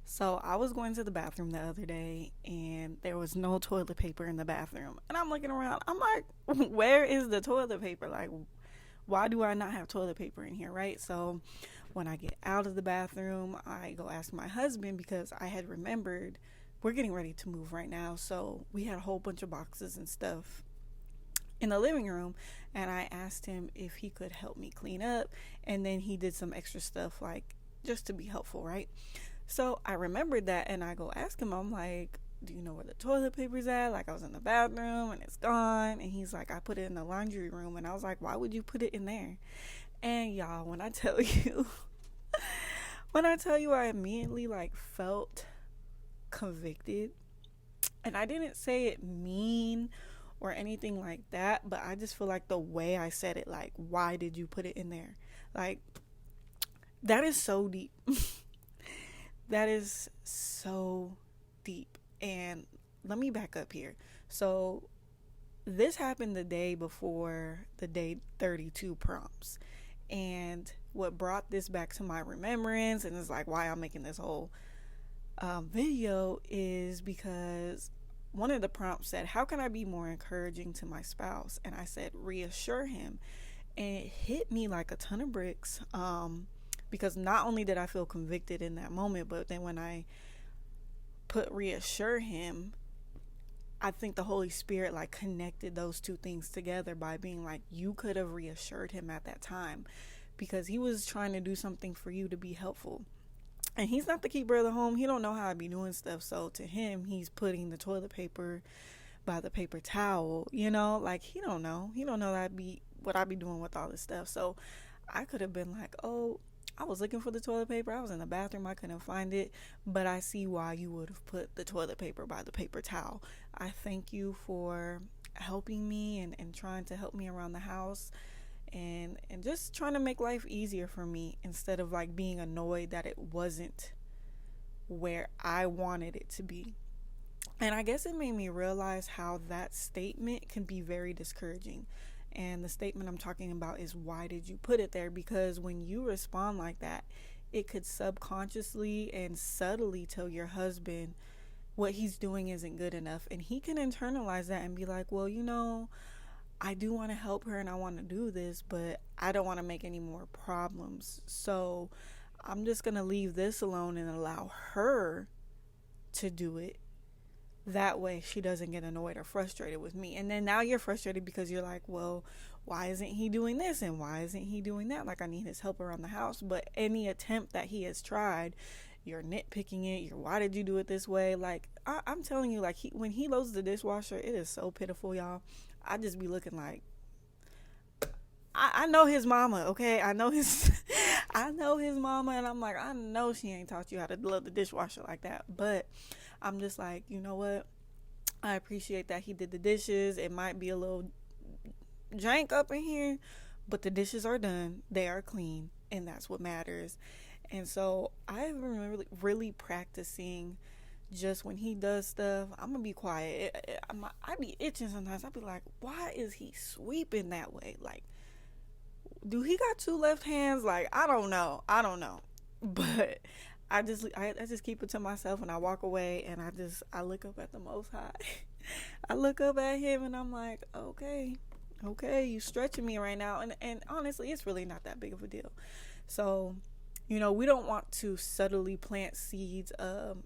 So I was going to the bathroom the other day and there was no toilet paper in the bathroom. And I'm looking around. I'm like, where is the toilet paper? Like, why do I not have toilet paper in here, right? So when I get out of the bathroom, I go ask my husband because I had remembered we're getting ready to move right now. So we had a whole bunch of boxes and stuff in the living room, and I asked him if he could help me clean up, and then he did some extra stuff like just to be helpful, right? So I remembered that, and I go ask him, I'm like, do you know where the toilet paper's at? Like, I was in the bathroom and it's gone. And he's like, I put it in the laundry room. And I was like, why would you put it in there? And y'all, when I tell you, when I tell you, I immediately like felt convicted. And I didn't say it mean or anything like that, but I just feel like the way I said it, like, why did you put it in there? Like, that is so deep. That is so deep. And let me back up here. So, this happened the day before the day 32 prompts. And what brought this back to my remembrance, and is like why I'm making this whole video, is because one of the prompts said, how can I be more encouraging to my spouse? And I said, reassure him. And it hit me like a ton of bricks. Because not only did I feel convicted in that moment, but then when I put reassure him, I think the Holy Spirit like connected those two things together by being like, you could have reassured him at that time because he was trying to do something for you to be helpful. And he's not the keeper of the home. He don't know how I be doing stuff. So to him, he's putting the toilet paper by the paper towel, like he don't know. He don't know that what I be doing with all this stuff. So I could have been like, oh, I was looking for the toilet paper. I was in the bathroom. I couldn't find it. But I see why you would have put the toilet paper by the paper towel. I thank you for helping me and trying to help me around the house and just trying to make life easier for me instead of like being annoyed that it wasn't where I wanted it to be. And I guess it made me realize how that statement can be very discouraging. And the statement I'm talking about is, why did you put it there? Because when you respond like that, it could subconsciously and subtly tell your husband what he's doing isn't good enough. And he can internalize that and be like, well, I do want to help her and I want to do this, but I don't want to make any more problems. So I'm just going to leave this alone and allow her to do it. That way she doesn't get annoyed or frustrated with me. And then now you're frustrated because you're like, well, why isn't he doing this and why isn't he doing that? Like, I need his help around the house. But any attempt that he has tried, you're nitpicking it. Why did you do it this way? Like, I'm telling you, like, when he loads the dishwasher, it is so pitiful, y'all. I just be looking like, I know his mama, okay? I know his mama, and I'm like, I know she ain't taught you how to load the dishwasher like that. But I'm just like, you know what? I appreciate that he did the dishes. It might be a little jank up in here, but the dishes are done. They are clean, and that's what matters. And so I've been really practicing just when he does stuff, I'm going to be quiet. I be itching sometimes. I be like, why is he sweeping that way? Like, do he got two left hands? Like, I don't know. But I just keep it to myself and I walk away and I look up at the Most High. I look up at him and I'm like, okay, you stretching me right now. And honestly, it's really not that big of a deal. So, we don't want to subtly plant seeds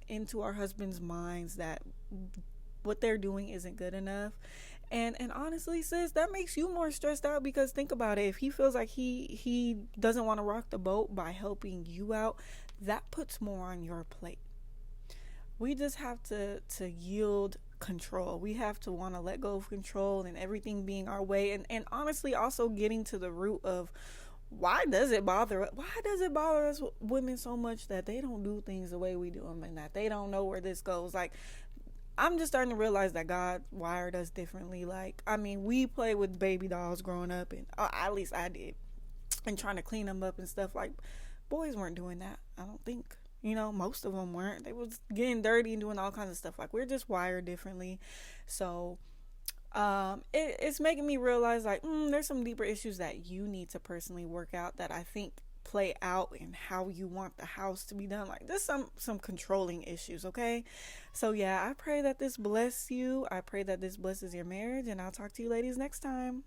into our husbands' minds that what they're doing isn't good enough. And honestly, sis, that makes you more stressed out because think about it. If he feels like he doesn't want to rock the boat by helping you out, that puts more on your plate. We just have to yield control. We have to want to let go of control and everything being our way. And honestly, also getting to the root of why does it bother us women so much that they don't do things the way we do them and that they don't know where this goes. Like, I'm just starting to realize that God wired us differently. Like, I mean, we played with baby dolls growing up, and at least I did, and trying to clean them up and stuff. Like, boys weren't doing that, I don't think. Most of them weren't. They was getting dirty and doing all kinds of stuff. Like, we're just wired differently. So it's making me realize, like, there's some deeper issues that you need to personally work out that I think play out and how you want the house to be done. Like there's some controlling issues, okay? So yeah, I pray that this bless you. I pray that this blesses your marriage, and I'll talk to you ladies next time.